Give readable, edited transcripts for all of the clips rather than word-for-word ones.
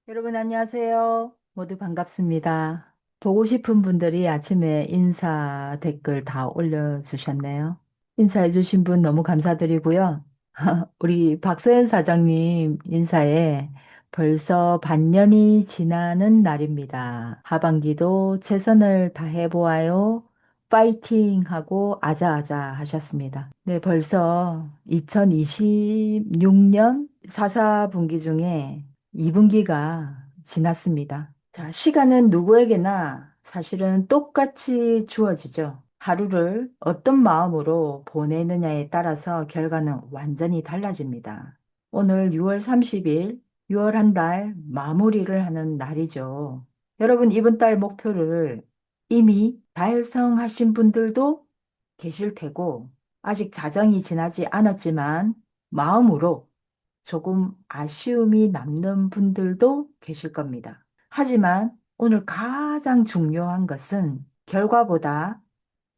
여러분 안녕하세요. 모두 반갑습니다. 보고 싶은 분들이 아침에 인사 댓글 다 올려주셨네요. 인사해주신 분 너무 감사드리고요. 우리 박서연 사장님 인사에 벌써 반년이 지나는 날입니다. 하반기도 최선을 다해보아요. 파이팅 하고 아자아자 하셨습니다. 네, 벌써 2026년 4사분기 중에 2분기가 지났습니다. 자, 시간은 누구에게나 사실은 똑같이 주어지죠. 하루를 어떤 마음으로 보내느냐에 따라서 결과는 완전히 달라집니다. 오늘 6월 30일, 6월 한 달 마무리를 하는 날이죠. 여러분, 이번 달 목표를 이미 달성하신 분들도 계실 테고, 아직 자정이 지나지 않았지만 마음으로 조금 아쉬움이 남는 분들도 계실 겁니다. 하지만 오늘 가장 중요한 것은 결과보다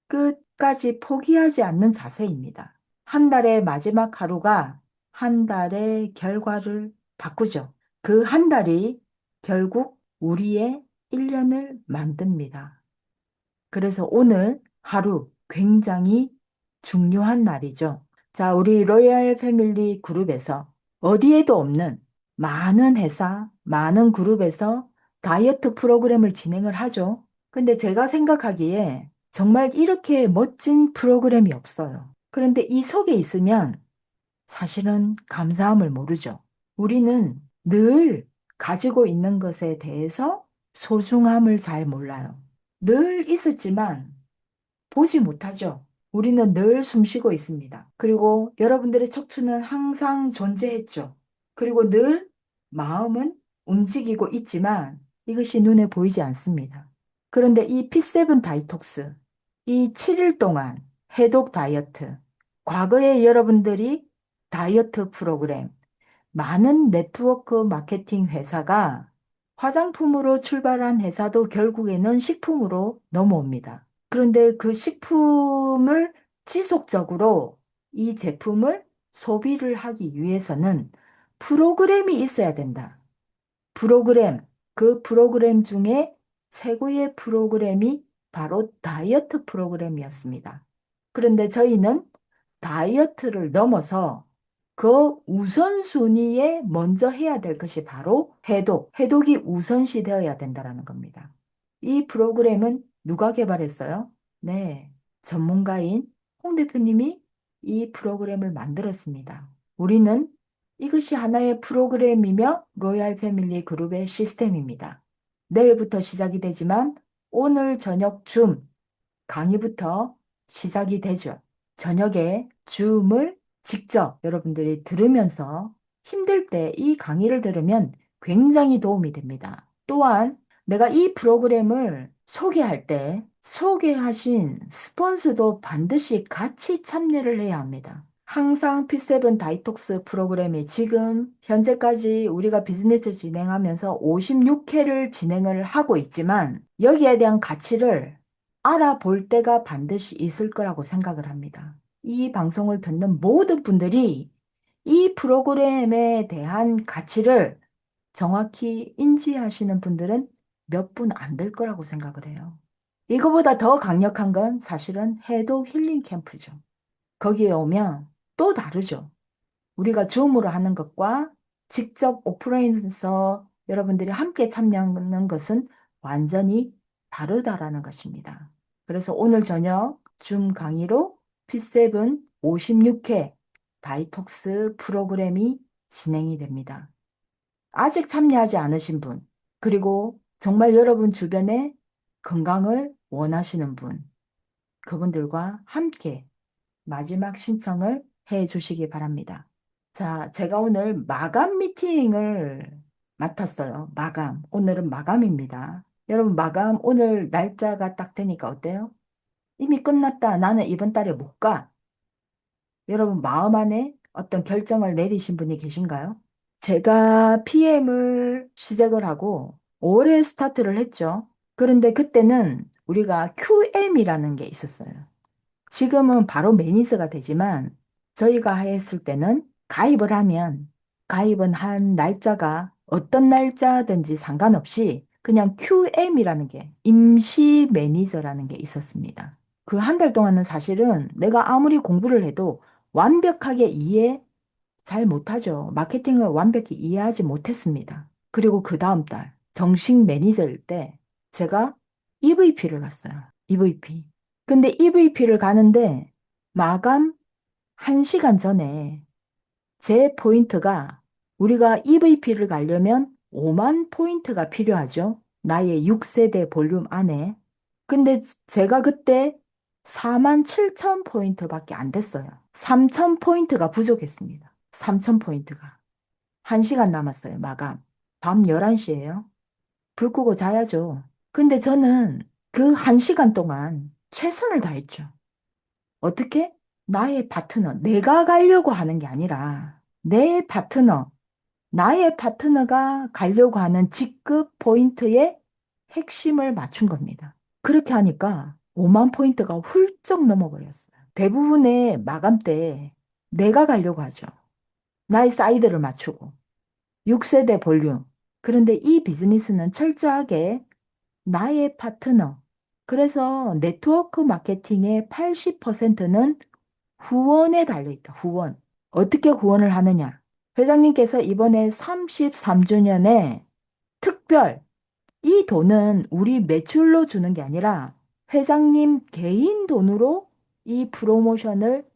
끝까지 포기하지 않는 자세입니다. 한 달의 마지막 하루가 한 달의 결과를 바꾸죠. 그 한 달이 결국 우리의 1년을 만듭니다. 그래서 오늘 하루 굉장히 중요한 날이죠. 자, 우리 로얄 패밀리 그룹에서 어디에도 없는 많은 회사, 많은 그룹에서 다이어트 프로그램을 진행을 하죠. 근데 제가 생각하기에 정말 이렇게 멋진 프로그램이 없어요. 그런데 이 속에 있으면 사실은 감사함을 모르죠. 우리는 늘 가지고 있는 것에 대해서 소중함을 잘 몰라요. 늘 있었지만 보지 못하죠. 우리는 늘 숨쉬고 있습니다. 그리고 여러분들의 척추는 항상 존재했죠. 그리고 늘 마음은 움직이고 있지만 이것이 눈에 보이지 않습니다. 그런데 이 P7 다이톡스, 이 7일 동안 해독 다이어트, 과거에 여러분들이 다이어트 프로그램, 많은 네트워크 마케팅 회사가 화장품으로 출발한 회사도 결국에는 식품으로 넘어옵니다. 그런데 그 식품을 지속적으로 이 제품을 소비를 하기 위해서는 프로그램이 있어야 된다. 프로그램, 그 프로그램 중에 최고의 프로그램이 바로 다이어트 프로그램이었습니다. 그런데 저희는 다이어트를 넘어서 그 우선순위에 먼저 해야 될 것이 바로 해독, 해독이 우선시 되어야 된다는 겁니다. 이 프로그램은 누가 개발했어요? 네, 전문가인 홍 대표님이 이 프로그램을 만들었습니다. 우리는 이것이 하나의 프로그램이며 로얄 패밀리 그룹의 시스템입니다. 내일부터 시작이 되지만 오늘 저녁 줌 강의부터 시작이 되죠. 저녁에 줌을 직접 여러분들이 들으면서 힘들 때 이 강의를 들으면 굉장히 도움이 됩니다. 또한 내가 이 프로그램을 소개할 때 소개하신 스폰서도 반드시 같이 참여를 해야 합니다. 항상 P7 다이톡스 프로그램이 지금 현재까지 우리가 비즈니스 진행하면서 56회를 진행을 하고 있지만 여기에 대한 가치를 알아볼 때가 반드시 있을 거라고 생각을 합니다. 이 방송을 듣는 모든 분들이 이 프로그램에 대한 가치를 정확히 인지하시는 분들은 몇 분 안 될 거라고 생각을 해요. 이거보다 더 강력한 건 사실은 해독 힐링 캠프죠. 거기에 오면 또 다르죠. 우리가 줌으로 하는 것과 직접 오프라인에서 여러분들이 함께 참여하는 것은 완전히 다르다라는 것입니다. 그래서 오늘 저녁 줌 강의로 P7 56회 다이톡스 프로그램이 진행이 됩니다. 아직 참여하지 않으신 분, 그리고 정말 여러분 주변에 건강을 원하시는 분, 그분들과 함께 마지막 신청을 해 주시기 바랍니다. 자, 제가 오늘 마감 미팅을 맡았어요. 마감. 오늘은 마감입니다. 여러분, 마감 오늘 날짜가 딱 되니까 어때요? 이미 끝났다. 나는 이번 달에 못 가. 여러분, 마음 안에 어떤 결정을 내리신 분이 계신가요? 제가 PM을 시작을 하고 올해 스타트를 했죠. 그런데 그때는 우리가 QM이라는 게 있었어요. 지금은 바로 매니저가 되지만 저희가 했을 때는 가입을 하면 가입은 한 날짜가 어떤 날짜든지 상관없이 그냥 QM이라는 게, 임시 매니저라는 게 있었습니다. 그 한 달 동안은 사실은 내가 아무리 공부를 해도 완벽하게 이해 잘 못하죠. 마케팅을 완벽히 이해하지 못했습니다. 그리고 그 다음 달, 정식 매니저일 때 제가 EVP를 갔어요. EVP. 근데 EVP를 가는데 마감 1시간 전에 제 포인트가 우리가 EVP를 가려면 5만 포인트가 필요하죠. 나의 6세대 볼륨 안에. 근데 제가 그때 4만 7천 포인트밖에 안 됐어요. 3천 포인트가 부족했습니다. 3천 포인트가. 1시간 남았어요, 마감. 밤 11시예요. 불 끄고 자야죠. 근데 저는 그 1시간 동안 최선을 다했죠. 어떻게? 나의 파트너, 내가 가려고 하는 게 아니라 내 파트너, 나의 파트너가 가려고 하는 직급 포인트의 핵심을 맞춘 겁니다. 그렇게 하니까 5만 포인트가 훌쩍 넘어버렸어요. 대부분의 마감 때 내가 가려고 하죠. 나의 사이드를 맞추고. 6세대 볼륨. 그런데 이 비즈니스는 철저하게 나의 파트너. 그래서 네트워크 마케팅의 80%는 후원에 달려있다. 후원. 어떻게 후원을 하느냐? 회장님께서 이번에 33주년에 특별, 이 돈은 우리 매출로 주는 게 아니라 회장님 개인 돈으로 이 프로모션을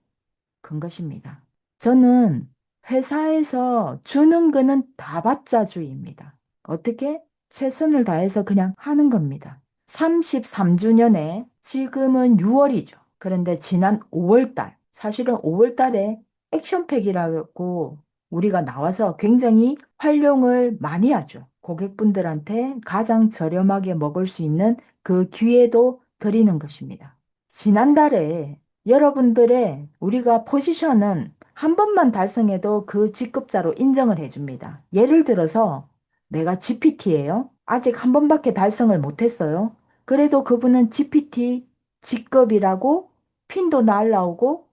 건 것입니다. 저는 회사에서 주는 거는 다 받자주의입니다. 어떻게? 최선을 다해서 그냥 하는 겁니다. 33주년에 지금은 6월이죠. 그런데 지난 5월 달, 사실은 5월 달에 액션팩이라고 우리가 나와서 굉장히 활용을 많이 하죠. 고객분들한테 가장 저렴하게 먹을 수 있는 그 기회도 드리는 것입니다. 지난달에 여러분들의 우리가 포지션은 한 번만 달성해도 그 직급자로 인정을 해줍니다. 예를 들어서 내가 GPT예요. 아직 한 번밖에 달성을 못했어요. 그래도 그분은 GPT 직급이라고 핀도 날라오고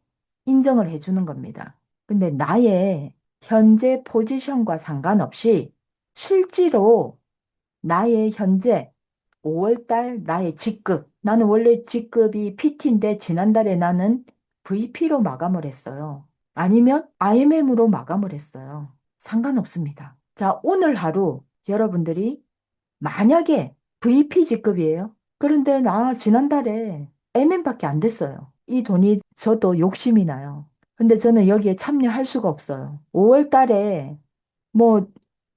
인정을 해주는 겁니다. 근데 나의 현재 포지션과 상관없이 실제로 나의 현재 5월달 나의 직급. 나는 원래 직급이 PT인데 지난달에 나는 VP로 마감을 했어요. 아니면 IMM으로 마감을 했어요. 상관없습니다. 자, 오늘 하루 여러분들이 만약에 VP 직급이에요. 그런데 나 지난달에 MM밖에 안 됐어요. 이 돈이 저도 욕심이 나요. 근데 저는 여기에 참여할 수가 없어요. 5월 달에 뭐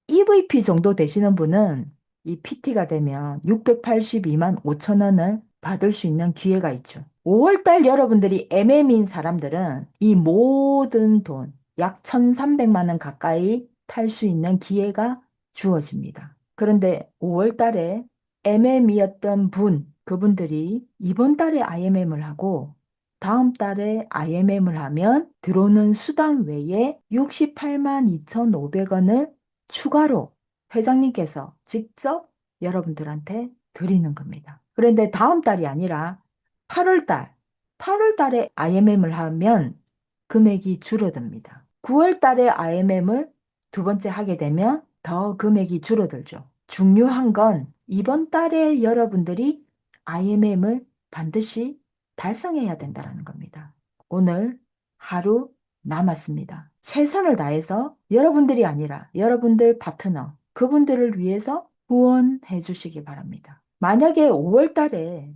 EVP 정도 되시는 분은 이 PT가 되면 682만 5천 원을 받을 수 있는 기회가 있죠. 5월 달 여러분들이 MM인 사람들은 이 모든 돈, 약 1,300만 원 가까이 탈 수 있는 기회가 주어집니다. 그런데 5월 달에 MM이었던 분, 그분들이 이번 달에 IMM을 하고 다음 달에 IMM을 하면 들어오는 수당 외에 68만 2,500원을 추가로 회장님께서 직접 여러분들한테 드리는 겁니다. 그런데 다음 달이 아니라 8월 달, 8월 달에 IMM을 하면 금액이 줄어듭니다. 9월 달에 IMM을 두 번째 하게 되면 더 금액이 줄어들죠. 중요한 건 이번 달에 여러분들이 IMM을 반드시 달성해야 된다는 겁니다. 오늘 하루 남았습니다. 최선을 다해서 여러분들이 아니라 여러분들 파트너, 그분들을 위해서 후원해 주시기 바랍니다. 만약에 5월 달에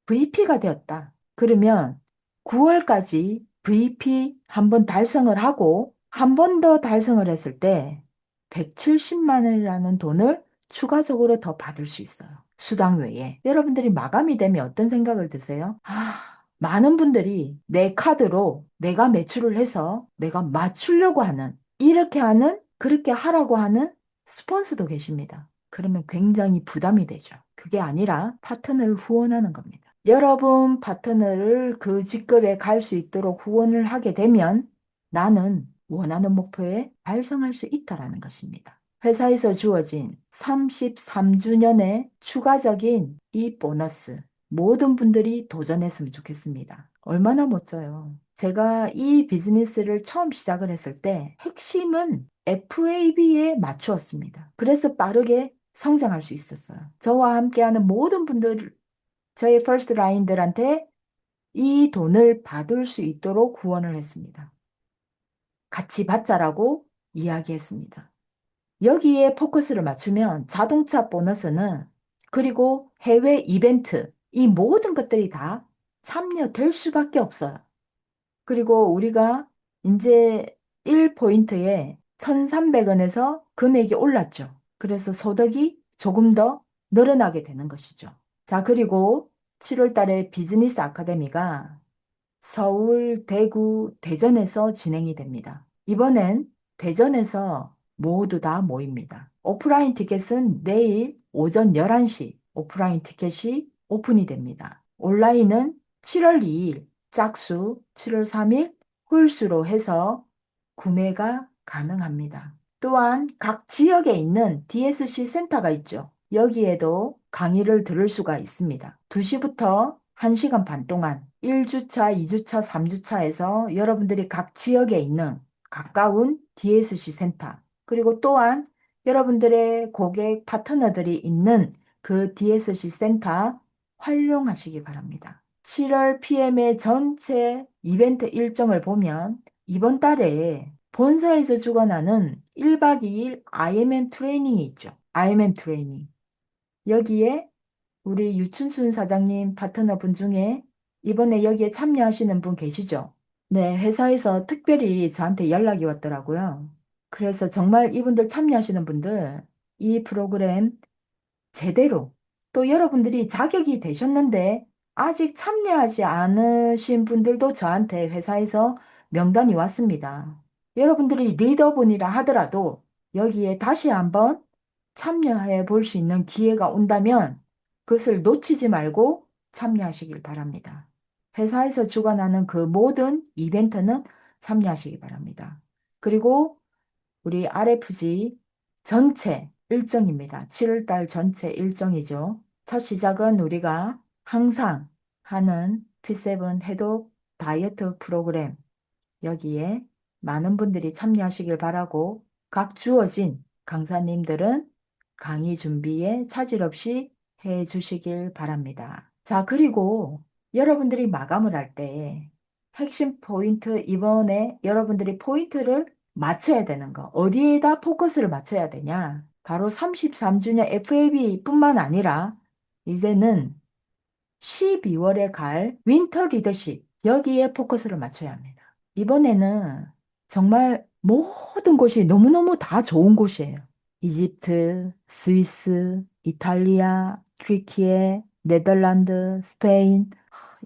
VP가 되었다. 그러면 9월까지 VP 한 번 달성을 하고 한 번 더 달성을 했을 때 170만 원이라는 돈을 추가적으로 더 받을 수 있어요. 수당 외에. 여러분들이 마감이 되면 어떤 생각을 드세요? 많은 분들이 내 카드로 내가 매출을 해서 내가 맞추려고 하는, 이렇게 하는, 그렇게 하라고 하는 스폰서도 계십니다. 그러면 굉장히 부담이 되죠. 그게 아니라 파트너를 후원하는 겁니다. 여러분 파트너를 그 직급에 갈 수 있도록 후원을 하게 되면 나는 원하는 목표에 달성할 수 있다라는 것입니다. 회사에서 주어진 33주년의 추가적인 이 보너스, 모든 분들이 도전했으면 좋겠습니다. 얼마나 멋져요. 제가 이 비즈니스를 처음 시작을 했을 때 핵심은 FAB에 맞추었습니다. 그래서 빠르게 성장할 수 있었어요. 저와 함께하는 모든 분들, 저의 퍼스트 라인들한테 이 돈을 받을 수 있도록 후원을 했습니다. 같이 받자라고 이야기했습니다. 여기에 포커스를 맞추면 자동차 보너스는 그리고 해외 이벤트, 이 모든 것들이 다 참여될 수밖에 없어요. 그리고 우리가 이제 1포인트에 1,300원에서 금액이 올랐죠. 그래서 소득이 조금 더 늘어나게 되는 것이죠. 자, 그리고 7월 달에 비즈니스 아카데미가 서울, 대구, 대전에서 진행이 됩니다. 이번엔 대전에서 모두 다 모입니다. 오프라인 티켓은 내일 오전 11시 오프라인 티켓이 오픈이 됩니다. 온라인은 7월 2일 짝수, 7월 3일 홀수로 해서 구매가 가능합니다. 또한 각 지역에 있는 DSC 센터가 있죠. 여기에도 강의를 들을 수가 있습니다. 2시부터 1시간 반 동안 1주차, 2주차, 3주차에서 여러분들이 각 지역에 있는 가까운 DSC 센터, 그리고 또한 여러분들의 고객 파트너들이 있는 그 DSC 센터 활용하시기 바랍니다. 7월 PM의 전체 이벤트 일정을 보면 이번 달에 본사에서 주관하는 1박 2일 IMM 트레이닝이 있죠. IMM 트레이닝. 여기에 우리 유춘순 사장님 파트너분 중에 이번에 여기에 참여하시는 분 계시죠? 네, 회사에서 특별히 저한테 연락이 왔더라고요. 그래서 정말 이분들 참여하시는 분들 이 프로그램 제대로 또 여러분들이 자격이 되셨는데 아직 참여하지 않으신 분들도 저한테 회사에서 명단이 왔습니다. 여러분들이 리더분이라 하더라도 여기에 다시 한번 참여해 볼 수 있는 기회가 온다면 그것을 놓치지 말고 참여하시길 바랍니다. 회사에서 주관하는 그 모든 이벤트는 참여하시기 바랍니다. 그리고 우리 RFG 전체 일정입니다. 7월달 전체 일정이죠. 첫 시작은 우리가 항상 하는 P7 해독 다이어트 프로그램 여기에 많은 분들이 참여하시길 바라고 각 주어진 강사님들은 강의 준비에 차질 없이 해 주시길 바랍니다. 자, 그리고 여러분들이 마감을 할 때 핵심 포인트 이번에 여러분들이 포인트를 맞춰야 되는 거. 어디에다 포커스를 맞춰야 되냐? 바로 33주년 FAB뿐만 아니라 이제는 12월에 갈 윈터 리더십 여기에 포커스를 맞춰야 합니다. 이번에는 정말 모든 곳이 너무너무 다 좋은 곳이에요. 이집트, 스위스, 이탈리아, 튀르키예, 네덜란드, 스페인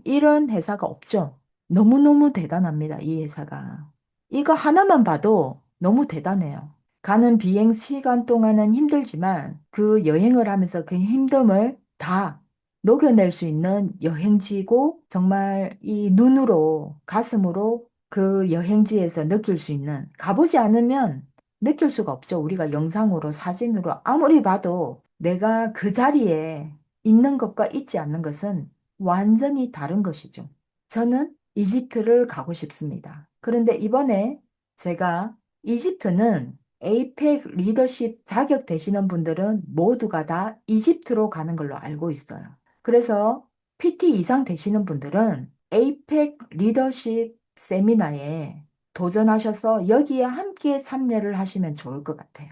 이런 회사가 없죠. 너무너무 대단합니다. 이 회사가. 이거 하나만 봐도 너무 대단해요. 가는 비행 시간 동안은 힘들지만 그 여행을 하면서 그 힘듦을 다 녹여낼 수 있는 여행지고 정말 이 눈으로 가슴으로 그 여행지에서 느낄 수 있는 가보지 않으면 느낄 수가 없죠. 우리가 영상으로 사진으로 아무리 봐도 내가 그 자리에 있는 것과 있지 않는 것은 완전히 다른 것이죠. 저는 이집트를 가고 싶습니다. 그런데 이번에 제가 이집트는 에이펙 리더십 자격 되시는 분들은 모두가 다 이집트로 가는 걸로 알고 있어요. 그래서 PT 이상 되시는 분들은 에이펙 리더십 세미나에 도전하셔서 여기에 함께 참여를 하시면 좋을 것 같아요.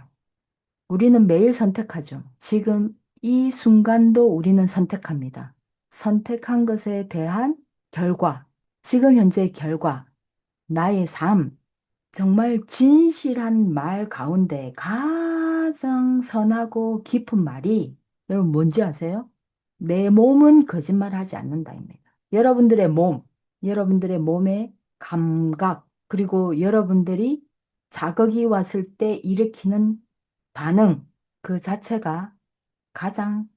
우리는 매일 선택하죠. 지금 이 순간도 우리는 선택합니다. 선택한 것에 대한 결과, 지금 현재의 결과, 나의 삶, 정말 진실한 말 가운데 가장 선하고 깊은 말이 여러분 뭔지 아세요? 내 몸은 거짓말하지 않는다입니다. 여러분들의 몸, 여러분들의 몸의 감각, 그리고 여러분들이 자극이 왔을 때 일으키는 반응, 그 자체가 가장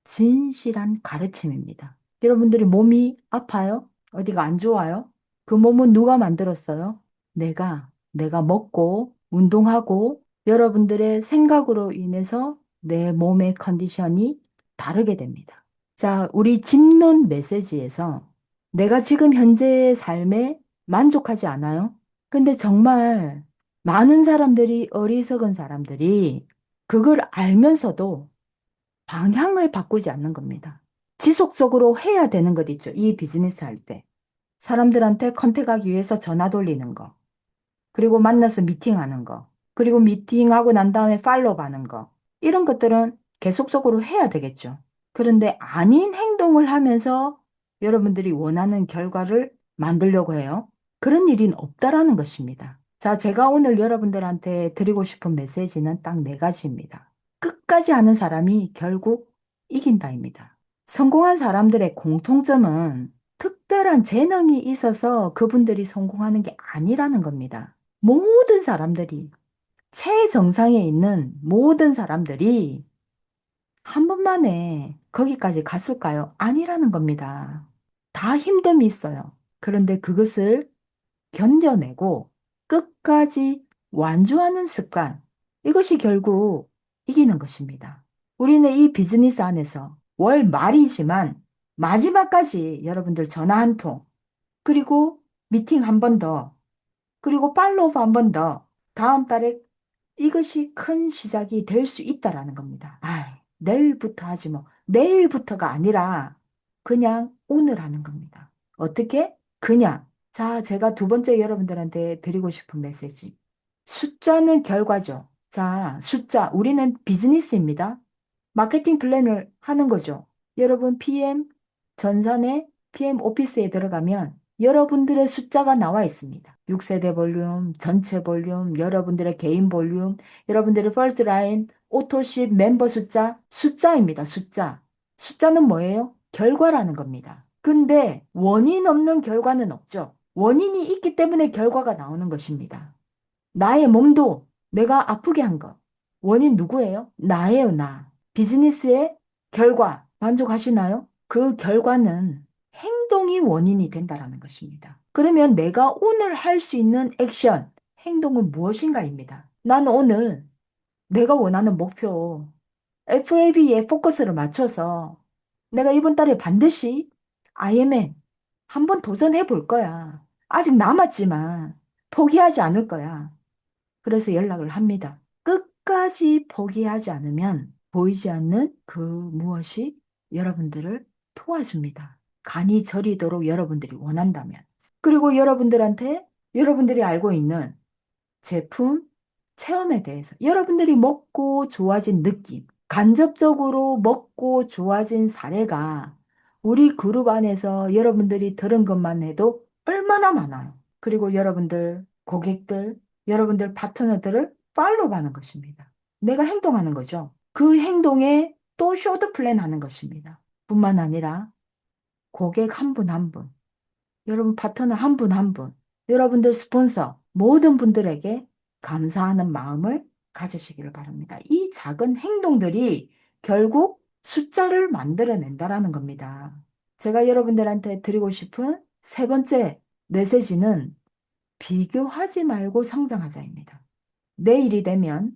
진실한 가르침입니다. 여러분들이 몸이 아파요? 어디가 안 좋아요? 그 몸은 누가 만들었어요? 내가 먹고 운동하고 여러분들의 생각으로 인해서 내 몸의 컨디션이 다르게 됩니다. 자, 우리 집론 메시지에서 내가 지금 현재의 삶에 만족하지 않아요? 근데 정말 많은 사람들이, 어리석은 사람들이 그걸 알면서도 방향을 바꾸지 않는 겁니다. 지속적으로 해야 되는 것 있죠. 이 비즈니스 할 때. 사람들한테 컨택하기 위해서 전화 돌리는 거. 그리고 만나서 미팅하는 거. 그리고 미팅하고 난 다음에 팔로우 하는 거. 이런 것들은 계속적으로 해야 되겠죠. 그런데 아닌 행동을 하면서 여러분들이 원하는 결과를 만들려고 해요. 그런 일은 없다라는 것입니다. 자, 제가 오늘 여러분들한테 드리고 싶은 메시지는 딱 네 가지입니다. 끝까지 하는 사람이 결국 이긴다입니다. 성공한 사람들의 공통점은 특별한 재능이 있어서 그분들이 성공하는 게 아니라는 겁니다. 모든 사람들이, 최정상에 있는 모든 사람들이 한 번만에 거기까지 갔을까요? 아니라는 겁니다. 다 힘듦이 있어요. 그런데 그것을 견뎌내고 끝까지 완주하는 습관, 이것이 결국 이기는 것입니다. 우리는 이 비즈니스 안에서 월 말이지만 마지막까지 여러분들 전화 한 통, 그리고 미팅 한 번 더, 그리고 팔로우 한 번 더, 다음 달에 이것이 큰 시작이 될 수 있다라는 겁니다. 내일부터 하지 뭐. 내일부터가 아니라 그냥 오늘 하는 겁니다. 어떻게? 그냥. 자, 제가 두 번째 여러분들한테 드리고 싶은 메시지. 숫자는 결과죠. 자, 숫자. 우리는 비즈니스입니다. 마케팅 플랜을 하는 거죠. 여러분 PM 전산에 PM 오피스에 들어가면 여러분들의 숫자가 나와 있습니다. 6세대 볼륨, 전체 볼륨, 여러분들의 개인 볼륨, 여러분들의 퍼스트 라인, 오토십, 멤버 숫자, 숫자입니다. 숫자. 숫자는 뭐예요? 결과라는 겁니다. 근데 원인 없는 결과는 없죠. 원인이 있기 때문에 결과가 나오는 것입니다. 나의 몸도 내가 아프게 한 거. 원인 누구예요? 나예요, 나. 비즈니스의 결과 만족하시나요? 그 결과는 행동이 원인이 된다라는 것입니다. 그러면 내가 오늘 할 수 있는 액션, 행동은 무엇인가입니다. 나는 오늘 내가 원하는 목표, FAB에 포커스를 맞춰서 내가 이번 달에 반드시 IMN 한번 도전해 볼 거야. 아직 남았지만 포기하지 않을 거야. 그래서 연락을 합니다. 끝까지 포기하지 않으면 보이지 않는 그 무엇이 여러분들을 도와줍니다. 간이 저리도록 여러분들이 원한다면. 그리고 여러분들한테 여러분들이 알고 있는 제품, 체험에 대해서 여러분들이 먹고 좋아진 느낌, 간접적으로 먹고 좋아진 사례가 우리 그룹 안에서 여러분들이 들은 것만 해도 얼마나 많아요. 그리고 여러분들, 고객들, 여러분들 파트너들을 팔로우하는 것입니다. 내가 행동하는 거죠. 그 행동에 또 쇼드 플랜 하는 것입니다. 뿐만 아니라 고객 한 분 한 분, 여러분 파트너 한 분 한 분, 여러분들 스폰서 모든 분들에게 감사하는 마음을 가지시기를 바랍니다. 이 작은 행동들이 결국 숫자를 만들어낸다라는 겁니다. 제가 여러분들한테 드리고 싶은 세 번째 메시지는 비교하지 말고 성장하자입니다. 내일이 되면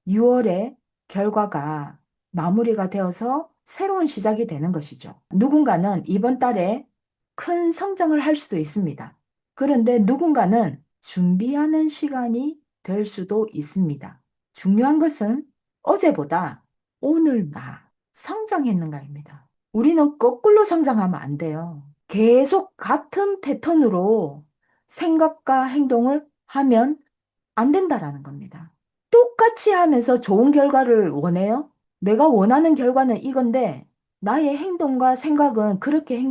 6월에 결과가 마무리가 되어서 새로운 시작이 되는 것이죠. 누군가는 이번 달에 큰 성장을 할 수도 있습니다. 그런데 누군가는 준비하는 시간이 될 수도 있습니다. 중요한 것은 어제보다 오늘 나 성장했는가입니다. 우리는 거꾸로 성장하면 안 돼요. 계속 같은 패턴으로 생각과 행동을 하면 안 된다라는 겁니다. 똑같이 하면서 좋은 결과를 원해요? 내가 원하는 결과는 이건데, 나의 행동과 생각은 그렇게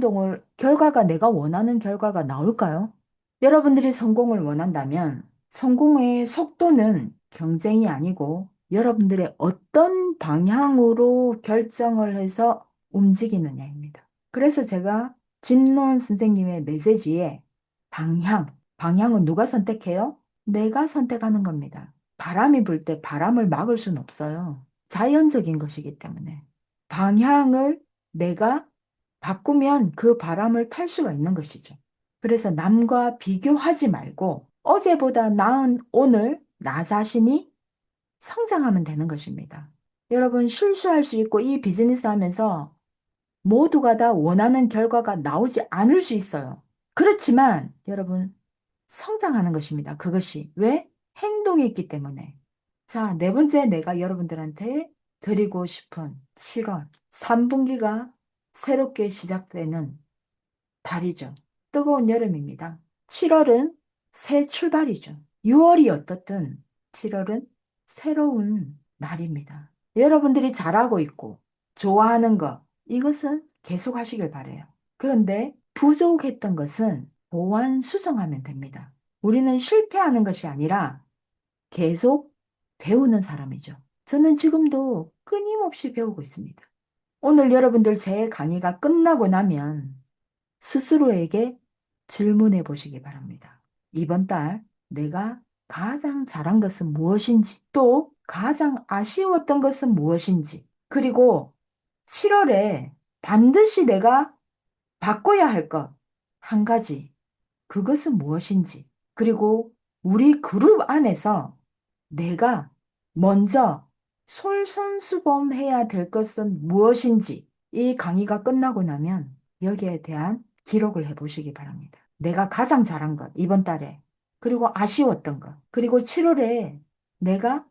결과가 내가 원하는 결과가 나올까요? 여러분들이 성공을 원한다면, 성공의 속도는 경쟁이 아니고, 여러분들의 어떤 방향으로 결정을 해서 움직이느냐입니다. 그래서 제가 진로원 선생님의 메시지에 방향은 누가 선택해요? 내가 선택하는 겁니다. 바람이 불 때 바람을 막을 수는 없어요. 자연적인 것이기 때문에. 방향을 내가 바꾸면 그 바람을 탈 수가 있는 것이죠. 그래서 남과 비교하지 말고 어제보다 나은 오늘 나 자신이 성장하면 되는 것입니다. 여러분 실수할 수 있고 이 비즈니스 하면서 모두가 다 원하는 결과가 나오지 않을 수 있어요. 그렇지만 여러분 성장하는 것입니다. 그것이. 왜? 행동했기 때문에. 자, 네 번째 내가 여러분들한테 드리고 싶은 7월 3분기가 새롭게 시작되는 달이죠. 뜨거운 여름입니다. 7월은 새 출발이죠. 6월이 어떻든 7월은 새로운 날입니다. 여러분들이 잘하고 있고 좋아하는 것, 이것은 계속 하시길 바래요. 그런데 부족했던 것은 보완 수정하면 됩니다. 우리는 실패하는 것이 아니라 계속 배우는 사람이죠. 저는 지금도 끊임없이 배우고 있습니다. 오늘 여러분들 제 강의가 끝나고 나면 스스로에게 질문해 보시기 바랍니다. 이번 달 내가 가장 잘한 것은 무엇인지, 또 가장 아쉬웠던 것은 무엇인지, 그리고 7월에 반드시 내가 바꿔야 할 것 한 가지, 그것은 무엇인지, 그리고 우리 그룹 안에서 내가 먼저 솔선수범해야 될 것은 무엇인지 이 강의가 끝나고 나면 여기에 대한 기록을 해보시기 바랍니다. 내가 가장 잘한 것, 이번 달에. 그리고 아쉬웠던 것. 그리고 7월에 내가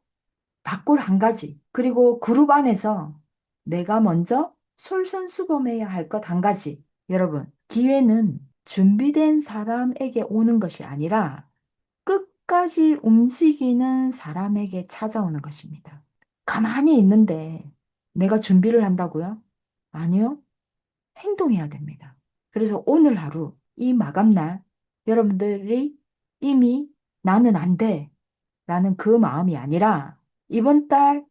바꿀 한 가지. 그리고 그룹 안에서 내가 먼저 솔선수범해야 할 것 한 가지. 여러분, 기회는 준비된 사람에게 오는 것이 아니라 끝까지 움직이는 사람에게 찾아오는 것입니다. 가만히 있는데 내가 준비를 한다고요? 아니요. 행동해야 됩니다. 그래서 오늘 하루, 이 마감날, 여러분들이 이미 나는 안 돼. 라는 그 마음이 아니라 이번 달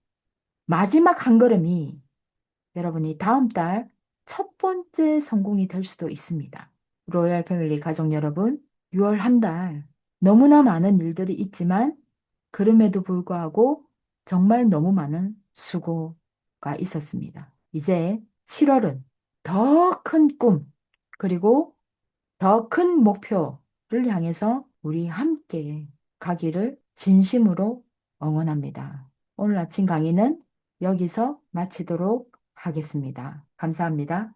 마지막 한 걸음이 여러분이 다음 달 첫 번째 성공이 될 수도 있습니다. 로얄 패밀리 가족 여러분, 6월 한 달 너무나 많은 일들이 있지만 그럼에도 불구하고 정말 너무 많은 수고가 있었습니다. 이제 7월은 더 큰 꿈, 그리고 더 큰 목표를 향해서 우리 함께 가기를 진심으로 응원합니다. 오늘 아침 강의는 여기서 마치도록 하겠습니다. 감사합니다.